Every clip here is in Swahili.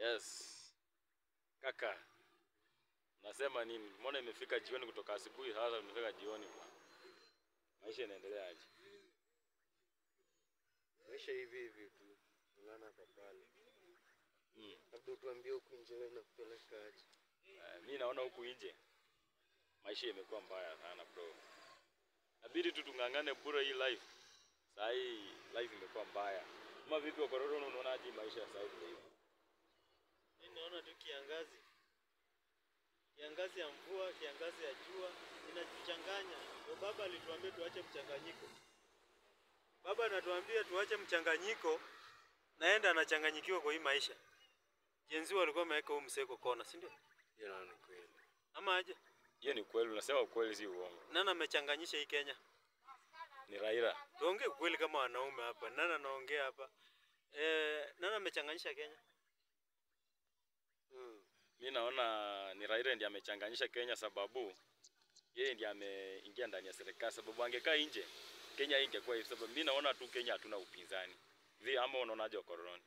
Yes. Kaka. Nasema nini? Mbona imefika jioni kutoka asubuhi sasa imefika jioni bwana. Maisha yanaendelea aje? Maisha hivi tu. Ngana kwa pale. Labda tuambie huku nje wewe unapeleka aje? Mimi naona huku nje maisha imekuwa mbaya sana bro. Inabidi tu tungangane bure hii life. Sasa hii life imekuwa mbaya. Kama vipi kwa corona unaonaje maisha sasa hivi? Mimi naona tu kiangazi. Kiangazi ya mvua, kiangazi ya jua inatuchanganya. Ndio baba alituambia tuache mchanganyiko. Baba anatuambia tuache mchanganyiko, naenda anachanganyikiwa kwa hii maisha. Jenzi walikuwa wameweka huu mseko kona, si ndio? Hiyo ni kweli. Ama aje? Hiyo ni kweli, unasema ukweli si uongo. Nani amechanganyisha hii Kenya? Ni Raila. Tuongee kweli kama wanaume hapa. Nani anaongea hapa? Nani amechanganyisha Kenya? Mimi naona ni Raila ndiye amechanganyisha Kenya sababu yeye ndiye ameingia ndani ya serikali. Sababu angekaa nje Kenya ingekuwa hivi. Sababu mimi naona tu Kenya hatuna upinzani. Hivi ama unaonaje corona?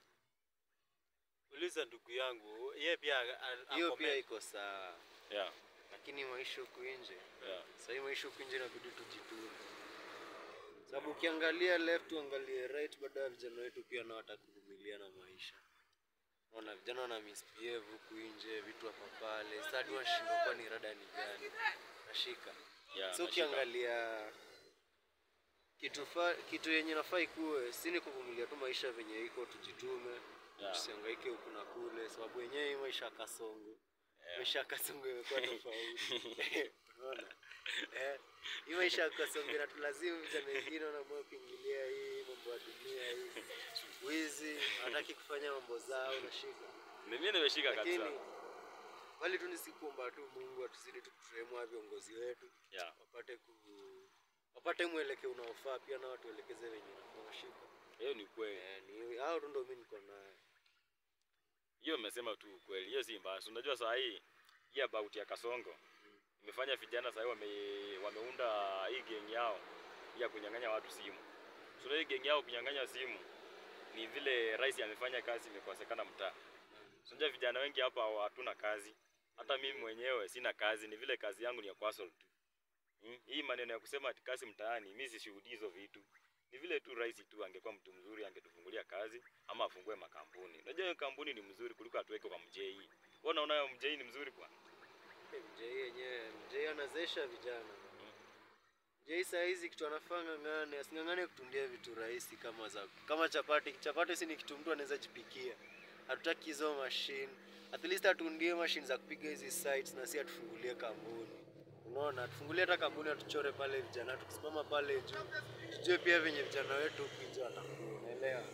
Uliza ndugu yangu, yeye pia hiyo pia iko sawa. Yeah. Lakini maisha huku nje. Yeah. Sasa hii maisha huku nje inabidi tujitume. Sababu ukiangalia left uangalie right, baadaye vijana wetu pia nao watakuvumilia na maisha. Unaona vijana wana misbehave huku nje, vitu hapa pale. Sasa hadi wanashindwa kwa ni rada ni gani. Nashika. Yeah, so ukiangalia kitu yenye nafaa ikuwe si ni kuvumilia tu maisha venye iko, tujitume. Yeah. Tusihangaike huku na kule sababu yenyewe hii maisha kasongo. Yeah. Maisha kasongo imekuwa tofauti. Unaona? Hii maisha kasongo na tulazimu vijana wengine wanaamua kuingilia hii mambo ya dunia hii. Wizi, hataki kufanya mambo zao, nashika. Mimi nimeshika kabisa. Bali tu nisikuomba tu Mungu atuzidi tukutremwa viongozi wetu. Yeah. Wapate mwelekeo unaofaa pia na watu waelekeze wenye nashika. Hiyo ni kweli. Ni hao ndio mimi niko naye. Hiyo umesema tu kweli. Hiyo si mbaya. Unajua saa hii about ya Kasongo imefanya vijana sasa wameunda hii gang yao ya kunyang'anya watu simu. Sio hii gang yao kunyang'anya simu. Ni vile rais amefanya kazi imekosekana mtaa. Unajua vijana wengi hapa hatuna kazi. Hata mimi mwenyewe sina kazi, ni vile kazi yangu ni ya kuhustle tu. Hii maneno ya kusema ati kazi mtaani, mimi sishuhudii hizo vitu. Ni vile tu rais tu angekuwa mtu mzuri angetufungulia kazi ama afungue makampuni. Unajua hiyo kampuni ni mzuri kuliko atuweke kwa mjei. Wewe unaona mjei ni mzuri bwana? Mjei yenyewe, mjei anazesha vijana. Mjei saa hizi kitu anafanya ngane, asingangane kutundia vitu rahisi kama chapati. Chapati si ni kitu mtu anaweza jipikia. Hatutaki hizo machine. At least atundie machine za kupiga hizi sites na si atufungulie kampuni. Unaona, tufungulie hata kampuni atuchore pale vijana, tukisimama pale juu. Tujue pia venye vijana wetu huku nje watakuwa, unaelewa?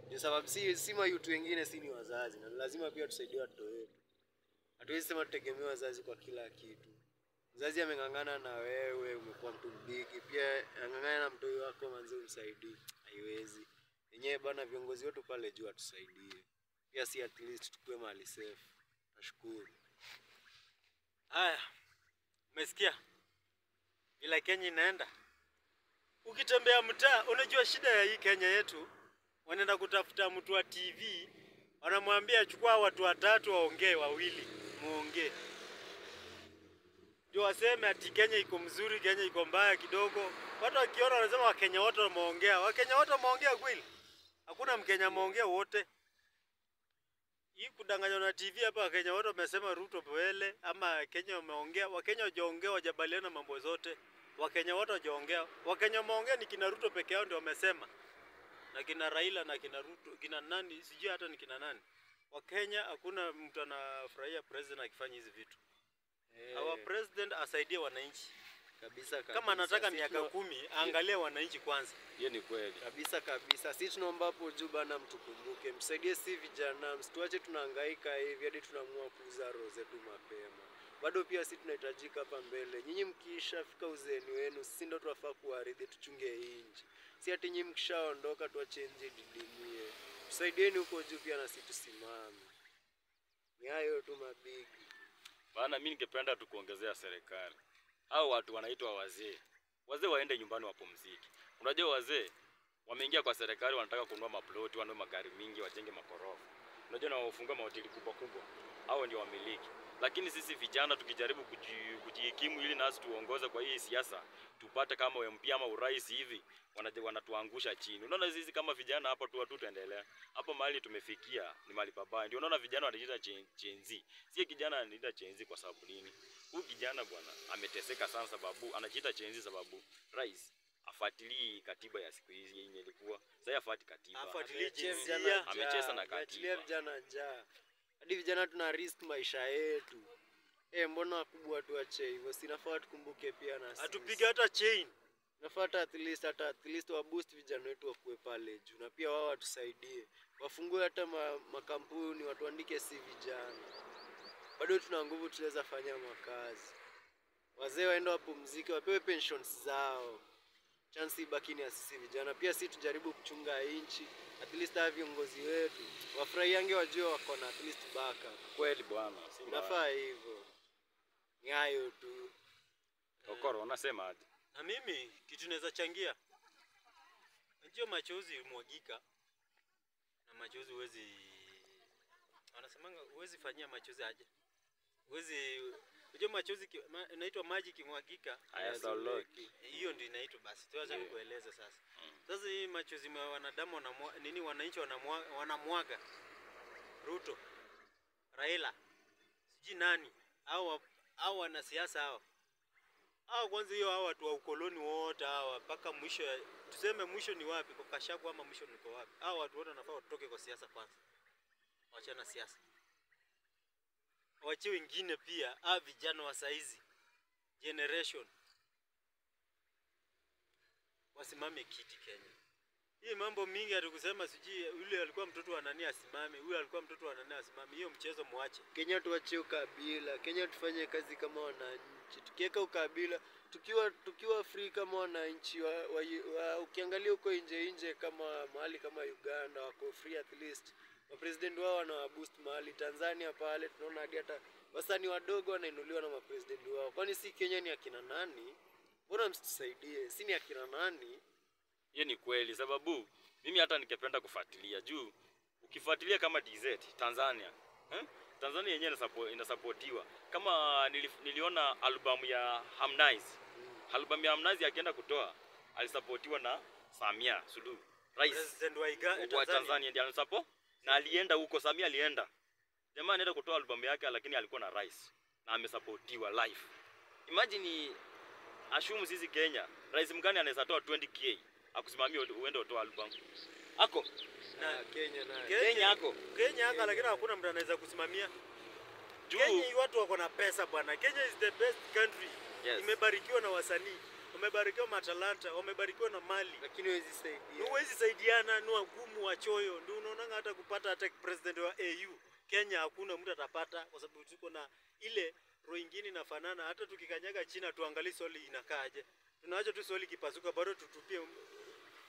Ndio sababu si mayutu wengine si ni wazazi, na lazima pia tusaidie watoto wetu. Hatuwezi sema tutegemee wazazi kwa kila kitu. Mzazi ameng'ang'ana na wewe, umekuwa mtu mbigi, pia ang'ang'ana na mtoto wako manzi umsaidie. Haiwezi. Yenyewe bana viongozi wetu pale juu atusaidie. Pia si at least tukue mahali safe. Nashukuru. Haya. Umesikia? Ila Kenya inaenda. Ukitembea mtaa, unajua shida ya hii Kenya yetu, wanaenda kutafuta mtu wa TV, wanamwambia chukua watu watatu waongee wawili, muongee. Ndio waseme ati Kenya iko mzuri, Kenya iko mbaya kidogo. Watu wakiona wanasema Wakenya wote wameongea. Wakenya wote wameongea kweli? Hakuna Mkenya ameongea wote. Hii kudanganywa na TV hapa, Wakenya wote wamesema Ruto mbele ama Kenya wameongea. Wakenya hawajaongea, hawajabaliana mambo zote. Wakenya wote hawajaongea. Wakenya wameongea ni kina Ruto peke yao ndio wamesema. Na kina Raila na kina Ruto, kina nani, sijui hata ni kina nani. Wakenya hakuna mtu anafurahia president akifanya hizi vitu. Our president asaidie wananchi. Kabisa. Kama anataka miaka 10, angalia wananchi kwanza. Hiyo ni kweli. Kabisa. Sisi tunaomba hapo juu bana mtukumbuke. Msaidie si vijana, msituache tunahangaika hivi hadi tunaamua kuuza roho zetu mapema. Bado pia sisi tunahitajika hapa mbele. Nyinyi mkishafika uzeeni wenu, sisi ndio tunafaa kuwaridhi tuchunge nchi. Si ati nyinyi mkishaondoka tuache nje didimie. Tusaidieni huko juu pia na sisi tusimame. Ni hayo tu mabigi. Bana mimi ningependa tukuongezea serikali. Hao watu wanaitwa wazee. Wazee waende nyumbani wapumzike. Unajua wazee wameingia kwa serikali wanataka kununua maploti, wanunue magari mingi, wajenge makorofa. unajua na wafunga mahoteli kubwa kubwa, hao ndio wamiliki. Lakini sisi vijana tukijaribu kujikimu ili nasi tuongoze kwa hii siasa, tupate kama MP ama urais hivi, wanatuangusha chini. Unaona sisi kama vijana hapa tu tutaendelea. Hapo mahali tumefikia ni mahali pabaya. Ndio unaona vijana wanajiita Gen Z. Si kijana anajiita Gen Z kwa sababu nini? Huyu kijana bwana ameteseka sana sababu anajiita Gen Z sababu rais afuatilii katiba ya siku hizi yenye ilikuwa. Sasa afuati katiba. Amecheza na katiba. Vijana njaa. Hadi vijana tuna risk maisha yetu. Mbona wakubwa tuache hivyo? Sinafaa tukumbuke pia na sisi. Atupige hata chain. Nafaa at least wa boost vijana wetu wakuwe pale juu, na pia wao watusaidie. Wafungue hata makampuni, watuandike si vijana. Bado tuna nguvu, tunaweza fanya makazi. Wazee waende wapumzike, wapewe pensions zao. Chance ibaki ni ya sisi vijana. Pia sisi tujaribu kuchunga nchi. At least hawa viongozi wetu wafurahiange, wajue wako na at least backup. Kweli bwana. Nafaa hivyo. Ni hayo tu. Okoro unasema aje? Na mimi kitu naweza changia. Unajua machozi mwagika. Na machozi wanasemanga huwezi fanyia machozi aje. Unajua machozi inaitwa maji kimwagika. Hiyo ndio inaitwa basi. Tuacha kueleza sasa. Sasa hii machozi ya wanadamu wananchi wanamwaga. Ruto, Raila, siji nani au wanasiasa hao. Kwanza hiyo hao watu wa ukoloni wote hawa mpaka mwisho, tuseme mwisho ni wapi kwa Kashaku ama mwisho ni kwa wapi? Hao watu wote wanafaa watoke kwa siasa kwanza. Waachana siasa. Waache wengine pia, vijana wa saizi generation wasimame kiti Kenya. Hii mambo mingi hatukusema siji yule alikuwa mtoto wa nani asimame, huyu alikuwa mtoto wa nani asimame. Hiyo mchezo muache. Kenya tuache ukabila. Kenya tufanye kazi kama wananchi. Tukiweka ukabila, tukiwa free kama wananchi ukiangalia huko nje kama mahali kama Uganda wako free at least. Mapresident wao wana boost mahali. Tanzania pale tunaona hadi hata wasanii wadogo wanainuliwa na mapresident wao. Kwani si Kenya ni akina nani? Mbona msitusaidie? Si ni akina nani? Hiyo ni kweli sababu mimi hata nikipenda kufuatilia juu ukifuatilia kama DZ Tanzania. Tanzania yenyewe inasupportiwa. Kama niliona album ya Harmonize. Album ya Harmonize akienda kutoa alisupportiwa na Samia Suluhu. Rais wa Tanzania ndiye alisupport na alienda huko. Samia alienda. Jamaa anaenda kutoa album yake lakini alikuwa na rais na amesupportiwa live. Imagine ashumu sisi Kenya, rais mgani anaweza toa 20k akusimamia uende utoa album? Ako na Kenya ako lakini hakuna mtu anaweza kusimamia. Kenya watu wako na pesa bwana. Kenya is the best country. Yes. Imebarikiwa na wasanii, wamebarikiwa matalanta, wamebarikiwa na mali. Lakini huwezi saidiana, ni wagumu wachoyo. Ndio unaona hata kupata hata president wa AU Kenya hakuna mtu atapata kwa sababu tuko na ile roho nyingine inafanana. Hata tukikanyaga China tuangalie swali inakaaje. Tunaacha tu swali kipasuka bado tutupie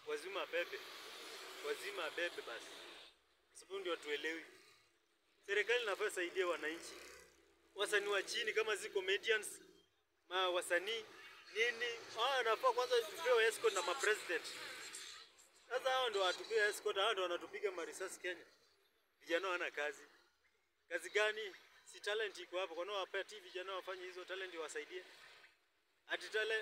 wazima bebe basi. Sababu ndio tuelewi. Serikali inafaa saidia wananchi. Wasanii wa chini kama zi comedians, wasanii nini, anafaa kwanza tupewe escort na president. Sasa hao ndio watupewe escort, hao ndio wanatupiga marisasi Kenya. Vijana wana kazi. Kazi gani? Si talent iko hapo. Kwa nini wapati vijana wafanye hizo talent wasaidie?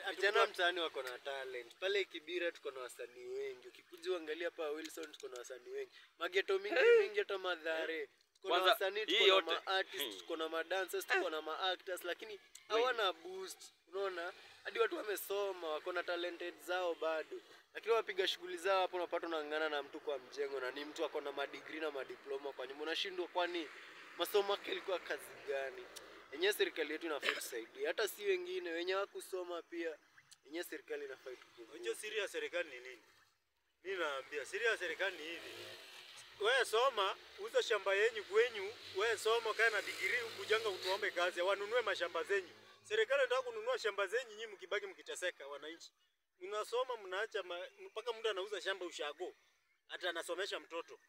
Vijana mtaani wako na talent. Pale Kibira tuko na wasanii wengi. Ukikuja uangalia hapa Wilson tuko na wasanii wengi. Mageto mingi hata Mathare. Tuko na wasanii, tuko na ma-artists, tuko na ma-dancers, tuko na ma-actors, lakini hawana boost. Unaona? Hadi watu wamesoma, wako na talented zao bado. Lakini wapiga shughuli zao hapo unapata unang'ang'ana na mtu kwa mjengo na ni mtu ako na madegree na madiploma, kwa nini unashindwa? Kwani masomo yake ilikuwa kazi gani? Yenye serikali yetu inafaa tusaidia. Hata si wengine wenye hawakusoma pia. Yenye serikali inafaa tukumbuke. Unajua siri ya serikali ni nini? Mimi naambia siri ya serikali ni hivi. Wewe soma, uza shamba yenyu kwenyu, wewe soma kana degree ukujanga utuombe kazi, wanunue mashamba zenyu. Serikali inataka kununua shamba zenyu, nyinyi mkibaki mkiteseka wananchi. Mnasoma mnaacha mpaka mtu anauza shamba ushago. Hata anasomesha mtoto.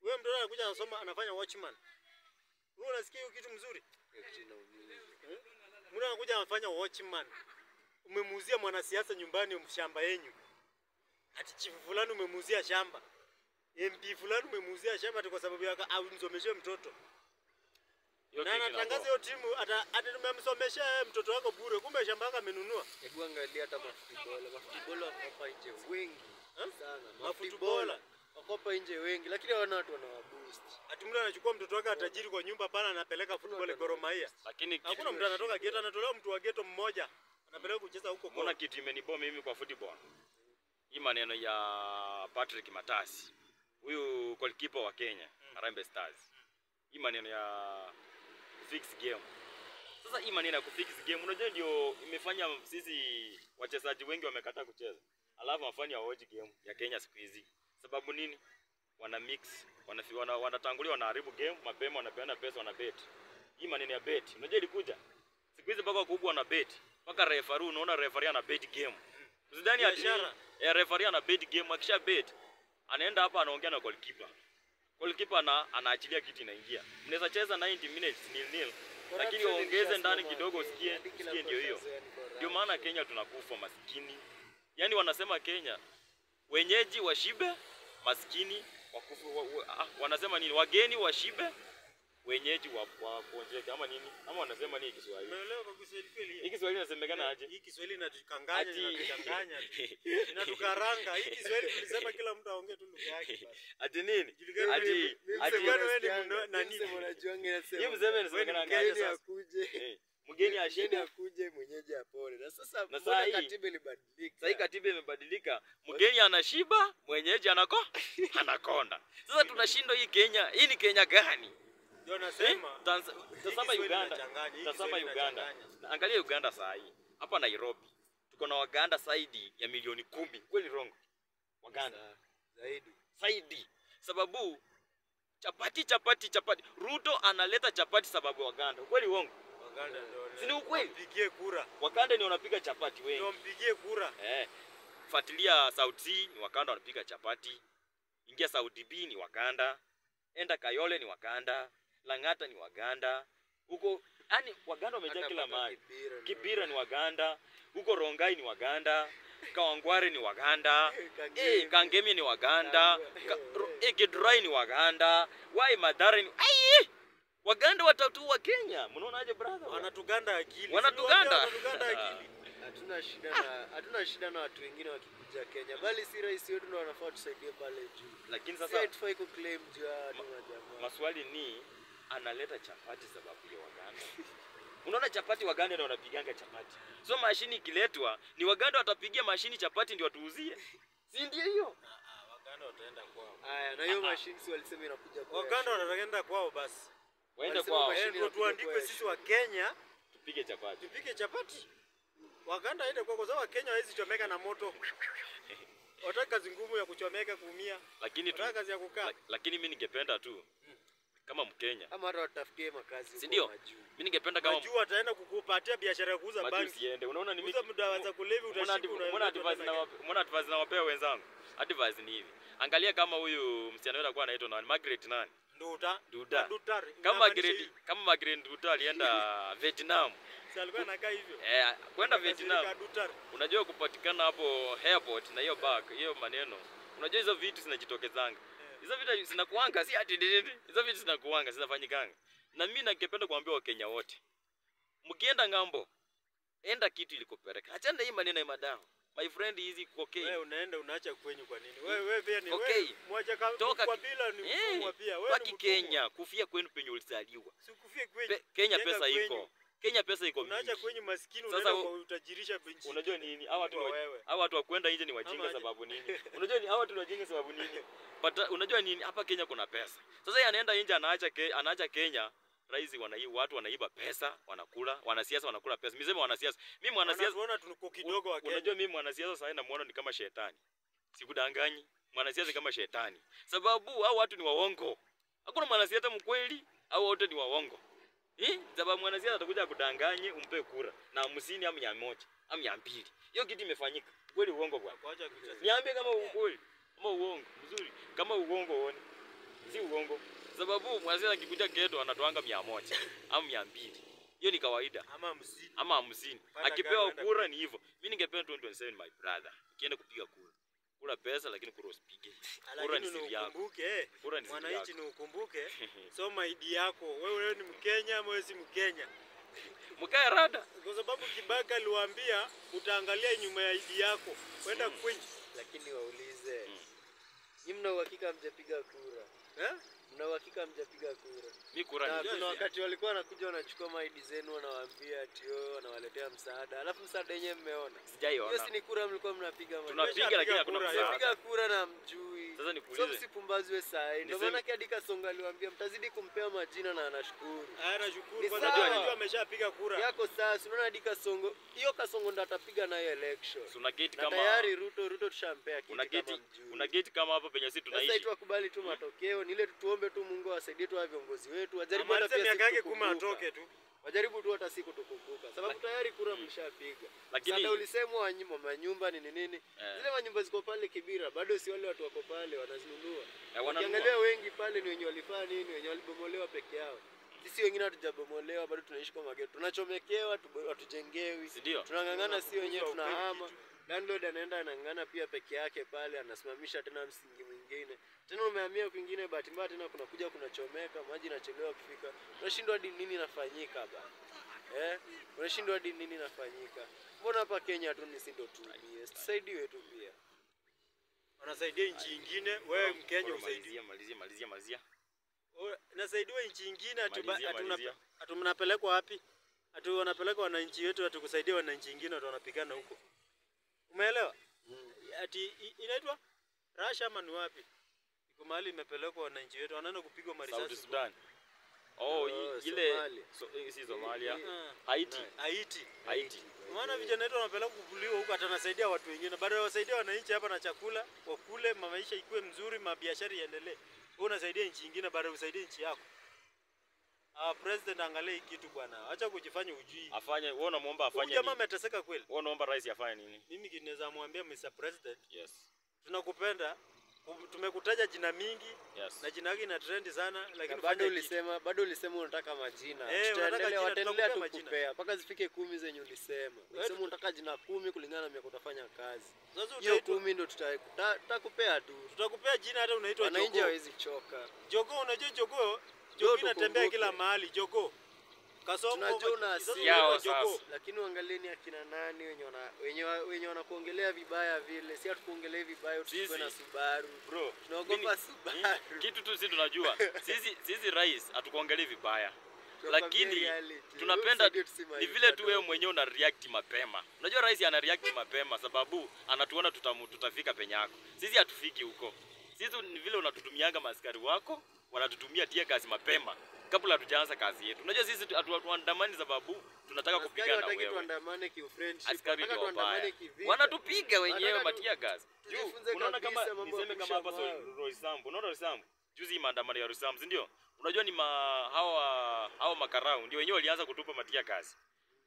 Wewe mtoto anakuja anasoma anafanya watchman. Wewe unasikia hiyo kitu mzuri? Mtu anakuja anafanya watchman. Umemuuzia mwanasiasa nyumbani shamba yenu. Ati chifu fulani umemuuzia shamba. MP fulani umemuuzia shamba kwa sababu ya aunisomeshe mtoto. Hiyo Na kitu anatangaza hiyo timu ata tumemsomesha mtoto wako bure, kumbe shamba yako amenunua. Hebu angalia hata mafutibola wako hapa nje wengi sana. Mafutibola wako hapa nje wengi, lakini hawana watu wanawaboost. ati mtu anachukua mtoto wake atajiri kwa nyumba pana anapeleka football Gor Mahia. Lakini Hakuna mtu anatoka geta, anatolewa mtu wa ghetto mmoja anapeleka kucheza huko. mbona kitu imeniboma mimi kwa football? Hii maneno ya Patrick Matasi. Huyu goalkeeper wa Kenya, Harambee Stars. Hii maneno ya fix game. Sasa hii maneno ya kufix game unajua ndio imefanya sisi wachezaji wengi wamekataa kucheza. Alafu wafanya watch game ya Kenya siku hizi. Sababu nini? Wana mix, wanatangulia wanaharibu game, mapema wanapeana pesa wana bet. Hii maneno ya bet, unajua ilikuja. Siku hizi mpaka kubwa na bet. Mpaka referee unaona referee ana bet game. Usidhani ati referee ana bet game, akisha bet anaenda hapa anaongea na goalkeeper. Goalkeeper anaachilia kitu inaingia. Mnaweza cheza 90 minutes nil, lakini ongeze ndani kidogo usikie ndio hiyo. Ndio maana Kenya tunakufa maskini. Yaani wanasema Kenya wenyeji washibe, maskini wakufa wanasema nini? Wageni washibe, wenyeji waponjeke ama nini? Ama wanasema nini Kiswahili? Umeelewa kwa Kiswahili kweli? Hii Kiswahili inasemekana aje? Hii Kiswahili inatukanganya, inatuchanganya. Inatukaranga. Hii Kiswahili tulisema kila mtu aongee tu lugha yake basi. Ati nini? Ati wewe ni nani? Hii mzee inasemekana Mgeni akuje. Mgeni ashinde akuje mwenyeji apone. Na sasa katiba ilibadilika. Sasa katiba imebadilika. Mgeni anashiba, mwenyeji anakonda. Sasa tunashindwa hii Kenya. Hii ni Kenya gani? Ndio nasema. Tazama Uganda. Tazama Uganda. Angalia Uganda saa hii. Hapa Nairobi tuko na Waganda zaidi ya milioni 10. Kweli rongo? Waganda zaidi. Sababu chapati. Ruto analeta chapati sababu Waganda. Kweli uongo? Waganda ndio. Si ni ukweli? Mpigie kura. Waganda ndio wanapiga chapati wengi. Ndio mpigie kura. Fuatilia Sauti ni Waganda wanapiga chapati. Ingia Saudi B ni Waganda. Enda Kayole ni Waganda. Langata ni Waganda. Huko yani Waganda wamejaa kila mahali. Kibira ni Waganda. Huko Rongai ni Waganda. Kawangware ni Waganda. Kangemi ni Waganda. Githurai ni Waganda. Wai Mathare ni Waganda watatu wa Kenya. Mnaona aje brother? Wanatuganda akili. Wanatuganda akili. Hatuna shida na watu wengine wakikuja Kenya. Bali si rais wetu ndio wanafaa tusaidie pale juu. Lakini sasa hatufai ku claim juu ya jamaa. Maswali ni analeta chapati sababu ya Waganda. Unaona chapati Waganda ndio wanapiganga chapati. So mashini ikiletwa ni Waganda watapigia mashini chapati ndio watuuzie. Si ndio hiyo? Waganda wataenda kwao. Haya, na hiyo mashini si walisema inakuja kwao. Waganda wataenda kwao basi. Waende kwao. Ndio tuandike sisi wa Kenya tupige chapati. Waganda aende kwa sababu Kenya hawezi chomeka na moto. Wataka kazi ngumu ya kuchomeka kuumia. Lakini wataka kazi ya kukaa. Lakini mimi ningependa tu kama Mkenya. Ama hata watafutie makazi huko majuu. Mimi ningependa kama majuu ataenda kukupatia biashara ya kuuza bangi. Usiende. Unaona ni mimi muda za kulevi utashiku Mbona advice na wapea wenzangu? Advice ni hivi. Angalia kama huyu msichana wewe alikuwa anaitwa nani? Margaret nani? Duda. Kama Margaret Duda alienda Vietnam. Si alikuwa anakaa hivyo. Kwenda Vietnam. Unajua kupatikana hapo airport na hiyo bag, hiyo maneno. Unajua hizo vitu zinajitokezanga. Hizo vitu zinakuanga si ati hizo vitu zinakuanga zinafanyikanga. Na mimi ningependa kuambia Wakenya wote. Mkienda ngambo, enda kitu ilikopeleka. Achana hii maneno ya madawa. My friend hizi okay. Wewe unaenda unaacha kwenyu kwa nini? Wewe pia ni okay. Wewe mwacha kwa bila ni mtumwa pia. Wewe ni Kenya, kufia kwenu penye ulizaliwa. Si kufia kwenu. Kenya pesa iko. Kenya pesa iko mingi. Unaacha kwenye maskini unaenda kwa utajirisha benchi. Unajua nini? Hao watu wa kwenda nje ni wajinga sababu nini? Unajua ni hao watu ni wajinga sababu nini? Unajua nini? Hapa Kenya kuna pesa. Sasa yeye anaenda nje anaacha Kenya. Rais watu wanaiba pesa, wanakula, wanasiasa wanakula pesa. Mimi sema wanasiasa. Mimi mwanasiasa unaona tuko kidogo wa Kenya. Unajua mimi mwanasiasa sasa namuona ni kama shetani. Sikudanganyi. Mwanasiasa kama shetani. Sababu hao watu ni waongo. Hakuna mwanasiasa mkweli au wote ni waongo. Sababu mwanasiasa atakuja kudanganye umpe kura na 50 au 100 au 200. Hiyo kitu imefanyika. Kweli uongo bwana. Niambie kama ukweli, kama uongo. Mzuri. Kama uongo uone. Si uongo. Sababu mwanasiasa akikuja geto anatoanga 100 au 200. Hiyo ni kawaida. Ama 50. Akipewa kura ni hivyo. Mimi ningependa 2027 my brother. Ukienda kupiga kura. Kula pesa lakini kura usipige. Kura ni Lakini siri yako. ukumbuke, Kura ni siri mwananchi yako. ni ukumbuke, soma ID yako. Wewe ni Mkenya ama wewe si Mkenya? Mkae rada. Kwa sababu Kibaka aliwaambia utaangalia nyuma ya ID yako. Kwenda kwenye. Lakini waulize. Nyinyi mna uhakika mjapiga kura? Eh? Mna uhakika mjapiga kura? Mimi kura Na ni kuna wakati walikuwa wanakuja wanachukua maidi zenu wanawaambia ati wanawaletea msaada. Alafu msaada yenyewe mmeona. Hiyo sijaiona. si ni kura mlikuwa mnapiga maidi. Tunapiga lakini hakuna kura, msaada. Mnapiga kura na mjui. Sasa So nikuulize. msipumbazwe saa hii. Ndio Niseme- maana Kiadi Kasongo aliwaambia mtazidi kumpea majina na anashukuru. Nashukuru Ni kwa sawa. sababu anajua ameshapiga kura. Yako sasa unaona Kiadi Kasongo, hiyo Kasongo ndo atapiga nayo election. Una gate Na kama tayari Ruto tushampea una kiti kama gate mjui. una gate kama hapo penye sisi Sasa hivi tunaishi. tukubali tu matokeo, ni ile tuombe tu Mungu awasaidie tu viongozi wetu. Wajaribu hata Amalize pia miaka yake siku 10 kukumbuka. atoke tu. Wajaribu tu hata siku tukumbuka. Sababu tayari kura mshapiga. Lakini- Sasa ulisemwa wanyuma manyumba ni nini? Eh. Zile manyumba ziko pale Kibira, bado si wale watu wako pale wanazinunua. Wananunua. Ukiangalia wengi pale ni wenye walifanya nini, wenye walibomolewa peke yao. Sisi wengine hatujabomolewa, bado tunaishi kwa mageto. Tunachomekewa, hatujengewi. Si ndio? Tunang'ang'ana si wenyewe Ukweli tunahama. kitu. Landlord anaenda anang'ang'ana pia peke yake pale, anasimamisha tena msingi mwingine. Tena umehamia kwingine, bahati mbaya tena kunakuja kunachomeka, maji inachelewa kufika. Unashindwa hadi nini inafanyika bana. Unashindwa hadi nini inafanyika. Mbona hapa Kenya tu ni sindo tuumie? Tusaidiwe tu pia. Wanasaidia nchi nyingine, wewe Mkenya usaidie. Malizia. Nasaidiwa nchi nyingine Malizia. atu mnapelekwa wapi? Atu wanapeleka wananchi wetu atu kusaidia wananchi wengine watu wanapigana huko. Umeelewa? Ati inaitwa Russia ama ni wapi? Iko mahali imepelekwa wananchi wetu wanaenda kupigwa South marisasi. Sudan. Ile Somalia. si Somalia. Ah. Haiti. Haiti. Maana vijana wetu wanapeleka kuvuliwa huko atanasaidia watu wengine. Baada ya wasaidia wananchi hapa na chakula, wakule, maisha ikuwe mzuri, mabiashara iendelee. Wewe unasaidia nchi nyingine baada ya usaidie nchi yako. President angalia hii kitu bwana. Acha kujifanya ujui. Afanye, wewe unamuomba Huyu afanye jamaa nini? ameteseka kweli. Wewe unaomba rais afanye nini? Mimi kinaweza mwambia Mr. President, Yes. tunakupenda. Tumekutaja jina mingi Yes. na jina yake ina trend sana lakini Bado ulisema unataka majina. Unataka jina, Wataendelea tunakupea tu majina. kupea mpaka zifike 10 zenye ulisema. Ulisema unataka jina 10 kulingana na miaka utafanya kazi. Sasa Hiyo utaitwa 10 ndio tutakupea tu. tutakupea jina hata unaitwa Wananchi Jogoo. hawezi choka. Jogoo, unajua Jogoo? Ndio Jogoo inatembea tukumbuke. kila mahali, Jogoo. Kasongo Tunajua una sasa asili. Yao unaitwa Jogoo. sasa. Lakini uangalieni akina nani wenye wanakuongelea vibaya vile. Si hatukuongelee vibaya tusiwe Sisi. na Subaru. Bro, Tunaogopa Subaru. kitu tu sisi tunajua. Sisi rais hatukuongelei vibaya. Tunakwambia Lakini reality. tunapenda Usaidie tuseme ni hivyo vile tu kidogo. wewe mwenyewe una react mapema. Unajua rais ana react mapema sababu anatuona tutafika penyako. Sisi hatufiki huko. Sisi ni vile unatutumianga maaskari wako, wanatutumia tia kazi mapema kabla hatujaanza kazi yetu. Unajua sisi hatuandamani sababu tunataka Askari kupigana wataki wewe. tuandamane kiufriendship. Askari Wataka ndio wabaya. tuandamane kivita. Wanatupiga wenyewe Wanataka matia gas. tujifunze Unaona kama kabisa mambo ya niseme kama hapa kurusha mawe. Roysambu. Unaona Roysambu? Juzi maandamano ya Roysambu, si ndio? Unajua ni hawa makarau ndio wenyewe walianza kutupa matia gas.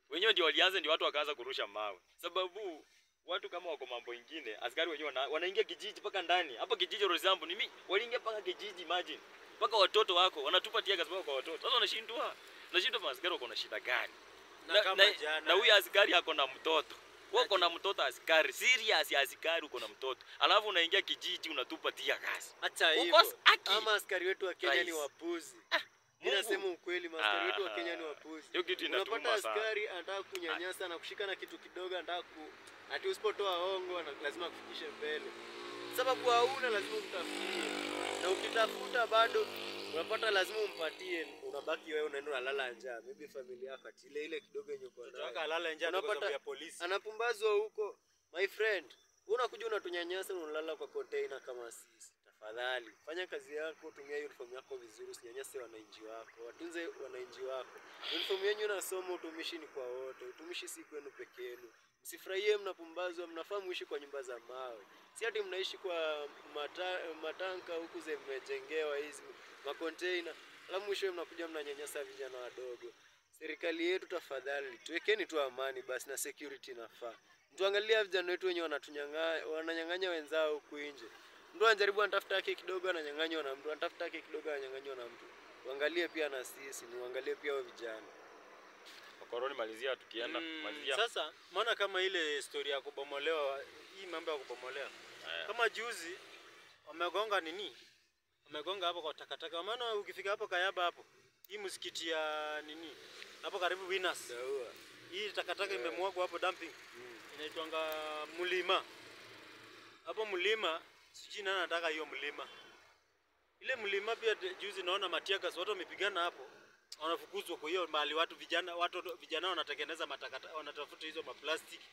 Wenyewe ndio walianza, ndio watu wakaanza kurusha mawe. Sababu watu kama wako mambo ingine, askari wenyewe wanaingia kijiji mpaka ndani. Hapa kijiji Roysambu ni mimi waliingia mpaka kijiji, imagine. Mpaka watoto wako wanatupa tia gas kwa watoto. Sasa unashindwa maaskari wako na shida gani? Na huyu askari ako na mtoto. Wako na mtoto askari, serious askari uko na mtoto. Alafu unaingia kijiji unatupa tia gas. Acha Uko hivyo. haki. Ama askari wetu wa Kenya Rais. ni wapuzi. Mungu. Ninasema ukweli, askari wetu wa Kenya ni wapuzi. Hiyo kitu inatuma Unapata sana. askari anataka kunyanyasa na kushika na kitu kidogo, anataka ati usipotoa hongo lazima kufikishe mbele. Sababu hauna lazima utafutie. Na ukitafuta bado unapata lazima umpatie, unabaki wewe unaenda unalala njaa. Maybe familia yako ati ile kidogo yenye uko nayo. Tunataka alala nje kwa sababu ya polisi. Anapumbazwa huko. My friend, unakuja unatunyanyasa na unalala kwa container kama sisi. Tafadhali, fanya kazi yako, tumia uniform yako vizuri, usinyanyase wananchi wako, watunze wananchi wako. Uniform yenu unasoma, utumishi ni kwa wote, utumishi si kwenu peke yenu. Msifurahie mnapumbazwa, mnafaa muishi kwa nyumba za mawe. Si ati mnaishi kwa matanka huku zimejengewa hizi macontainer. Alafu mwisho mnakuja mnanyanyasa vijana wadogo. Serikali yetu tafadhali, tuwekeni tu amani basi na security inafaa. Tuangalia vijana wetu wenye wananyang'anya wenzao huku nje. Mtu anajaribu anatafuta yake kidogo ananyang'anywa na mtu, anatafuta yake kidogo ananyang'anywa na mtu. Tuangalie pia na sisi, tuangalie pia wao vijana. Koroni malizia tukienda malizia. Sasa maana kama ile story ya kubomolewa, hii mambo ya kubomolewa. Kama juzi wamegonga nini? Wamegonga hapo kwa takataka. Maana ukifika hapo Kayaba hapo, hii msikiti ya nini? Hapo karibu Winners. Daua. Hii takataka imemwagwa hapo dumping. Inaitwanga Mlima. Hapo Mlima, sijui nani anataka hiyo Mlima. Ile Mlima pia juzi naona Matiagas watu wamepigana hapo. Wanafukuzwa kwa hiyo mahali watu vijana wanatengeneza matakataka, wanatafuta hizo maplastiki.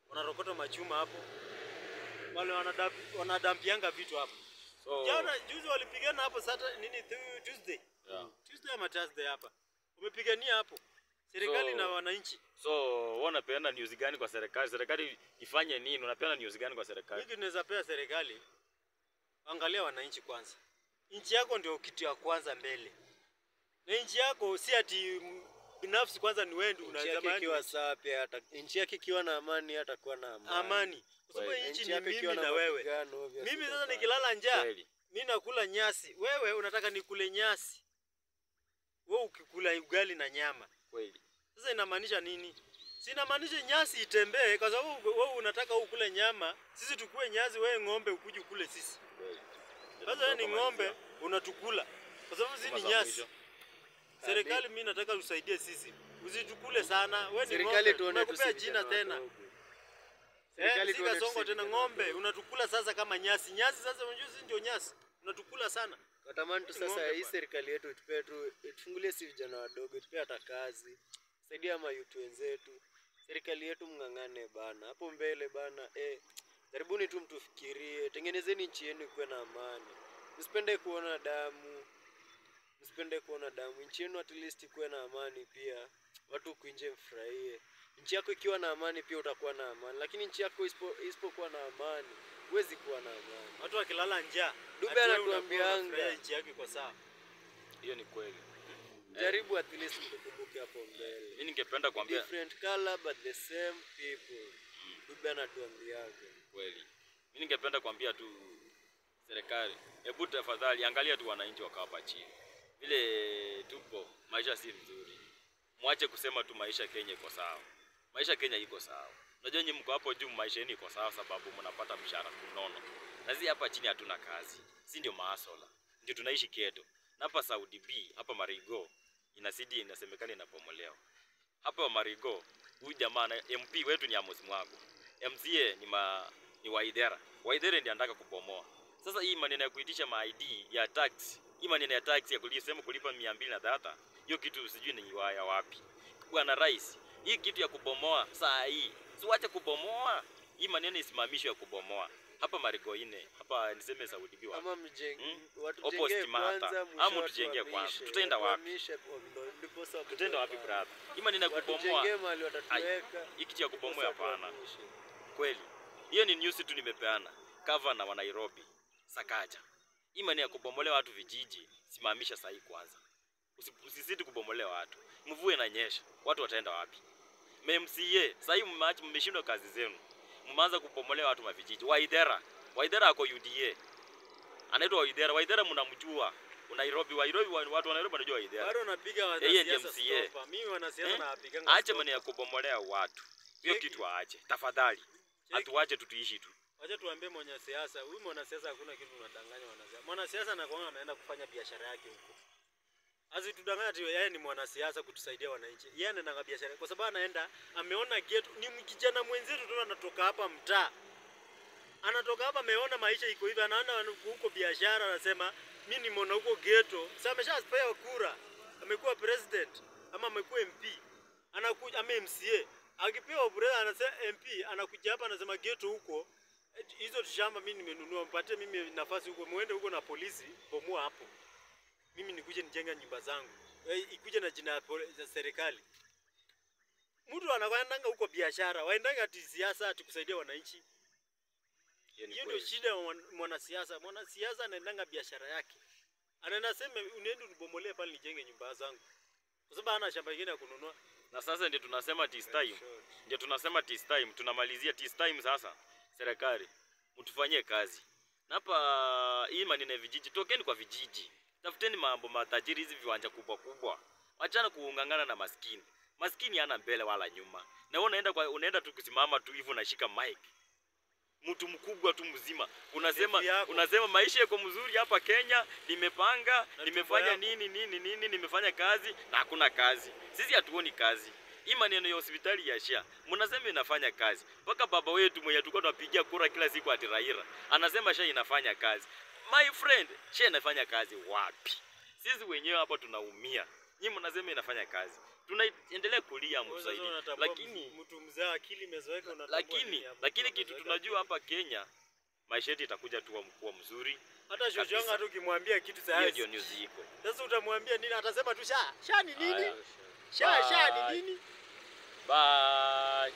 Wanarokota machuma hapo. Wale wanadampianga vitu hapo. So Jana juzi walipigana hapo Tuesday. yeah. Tuesday ama Thursday hapa. Wamepigania hapo. Serikali na wananchi. So wewe unapeana news gani kwa serikali? Serikali ifanye nini? Unapeana news gani kwa serikali? Hiki tunaweza pea serikali. Angalia wananchi kwanza. Nchi yako ndio kitu ya kwanza mbele. Na nchi yako si ati binafsi kwanza ni wewe ndio unasema ikiwa sawa pia hata nchi yake ikiwa na amani hatakuwa na amani. Amani. Kwa sababu Kweli. nchi ni mimi na wewe. Mimi sasa nikilala nikilala njaa, Kweli. mimi nakula nyasi. Wewe unataka nikule nyasi. Wewe ukikula ugali na nyama. Kweli. Sasa inamaanisha nini? Si inamaanisha nyasi itembee kwa sababu wewe unataka ukule nyama, sisi tukue nyasi, wewe ng'ombe ukuje ukule sisi. Kweli. Sasa wewe ni ng'ombe unatukula. Kwa sababu sisi ni nyasi. Serikali mimi nataka usaidie sisi. Usitukule sana. Wewe ni serikali ng'ombe. tuone Tumekupea jina tena. Serikali tuone Songo tena ng'ombe, unatukula sasa kama nyasi. Nyasi sasa unajua sisi ndio nyasi. Unatukula sana. Natamani tu Ni sasa ng'ombe hii bwana. serikali yetu itupe tu tufungulie si vijana wadogo, itupe hata kazi. Saidia mayutu wenzetu. Serikali yetu mng'ang'ane bana. Hapo mbele bana jaribuni tu mtufikirie. Tengenezeni nchi yenu ikuwe na amani. Msipende kuona damu. Msipende kuona damu. Nchi yenu at least ikuwe na amani pia. Watu kuinje mfurahie. Nchi yako ikiwa na amani pia utakuwa na amani. Lakini nchi yako isipokuwa na amani, huwezi kuwa na amani. Watu wakilala njaa. Dube ati wewe anatuambianga. unafurahia nchi yako iko sawa. Hiyo ni kweli. Jaribu at least mtukumbuke hapo mbele. Mimi ningependa kuambia Different color but the same people. Dube anatuambianga. kweli. Mimi ningependa kuambia tu serikali, hebu tafadhali angalia tu wananchi wako hapa chini. Vile tupo maisha si nzuri. Mwache kusema tu maisha Kenya iko sawa. Maisha Kenya iko sawa. Unajua nyinyi mko hapo juu maisha yenu iko sawa sababu mnapata mshahara mnono. Na sisi hapa chini hatuna kazi. Si ndio maasola. Ndio tunaishi keto. Na hapa Saudi B, hapa Marigo inasemekana inapomolewa. Hapa Marigo, huyu jamaa na MP wetu ni Amos Mwago. MCA ni Waidera. Waidera ndiye anataka kubomoa. Sasa hii maneno ya kuitisha ma-ID ya tax, hii maneno ya tax ya kulipa 200 na data, hiyo kitu sijui ni ya wapi. Bwana Rais, hii kitu ya kubomoa saa hii, siwache kubomoa. Hii maneno isimamishwe ya kubomoa. Hapa Marigo ine, hapa niseme Saudi B. Ama mjenge watu Opposite jenge Mahata. kwanza, Ama mwisho tujenge watu kwanza. wahamishe. Tutaenda Watu wapi? wahamishe, ndipo sababu Tutaenda wapi tutafanya. brother? Hii maneno ya kubomoa. Watujengee mahali watatuweka. Hii kitu ya kubomoa ndipo hapana. wahamishe. Kweli. Hiyo ni news tu nimepeana. Governor wa Nairobi, Sakaja. Hii maneno ya kubomolewa watu vijiji, simamisha saa hii kwanza. Usizidi kubomolewa watu. Mvue na nyesha. Watu wataenda wapi? MCA, saa hii mmeshindwa kazi zenu. Mmeanza kubomolewa watu mavijiji. Waidera ako UDA. Anaitwa Waidera. Waidera mnamjua. Nairobi, watu wa Nairobi wanajua Waidera. Bado unapiga Yeye ndiye wanasiasa MCA. stopper. Mimi wanasiasa napiganga. Aache maneno ya kubomolea watu. Hiyo Cheki. kitu aache. Tafadhali. Atuache tutuishi tu. Wacha tuambie mwanasiasa, huyu mwanasiasa hakuna kitu unadanganya wanasiasa. Mwanasiasa anakuwa anaenda kufanya biashara yake huko. Asitudanganya ati yeye ni mwanasiasa kutusaidia wananchi. Yeye anaenda biashara kwa sababu anaenda ameona ghetto, ni kijana mwenzetu tu anatoka hapa mtaa. Anatoka hapa ameona maisha iko hivi, anaona huko biashara, anasema mimi nimeona huko ghetto. Sasa ameshapewa kura. Amekuwa president ama amekuwa MP. Anakuja ama MCA. Akipewa bure anasema MP, anakuja hapa anasema ghetto huko. Hizo shamba mimi nimenunua, mpatie mimi nafasi huko, muende huko na polisi, bomoa hapo. Mimi nikuje nijenge nyumba zangu. Ikuje na jina ya serikali. Mtu anakwenda huko biashara, waendanga ati siasa ati kusaidia wananchi. Hiyo ndio shida ya mwanasiasa. Mwanasiasa anaendanga biashara yake. Anaenda sema unaenda unibomolee pale nijenge nyumba zangu. Kwa sababu hana shamba lingine ya kununua. Na sasa ndio tunasema this time. Tunamalizia this time sasa. Serikali, mtufanyie kazi. Na hapa hii maneno ya vijiji, tokeni kwa vijiji. Tafuteni mambo matajiri hizi viwanja kubwa. Achana kuungangana na maskini. Maskini hana mbele wala nyuma. Na wewe unaenda tu kusimama tu hivyo unashika mic. mtu mkubwa tu mzima. Ndevu yako. Unasema maisha yako mzuri hapa Kenya, nimepanga, Na nimefanya tumbo yako. nini, nimefanya kazi na hakuna kazi. Sisi hatuoni kazi. Hii maneno ya hospitali ya SHA, mnasema inafanya kazi. Mpaka baba wetu mwenye tulikuwa tunapigia kura kila siku ati Raila, anasema SHA inafanya kazi. My friend, SHA inafanya kazi wapi? Sisi wenyewe hapa tunaumia. Nyinyi mnasema inafanya kazi. Tunaendelea kulia msaidi. Lakini mtu mzee akili imezoeka unatambua. lakini kitu tunajua hapa Kenya, maisha yetu itakuja tu kuwa mzuri. Hata shosho yangu hata ukimwambia kitu Hiyo saa ndio news iko. sasa utamwambia nini? Atasema tu SHA. SHA ni nini? Haya. SHA ni Bye. nini? Bye.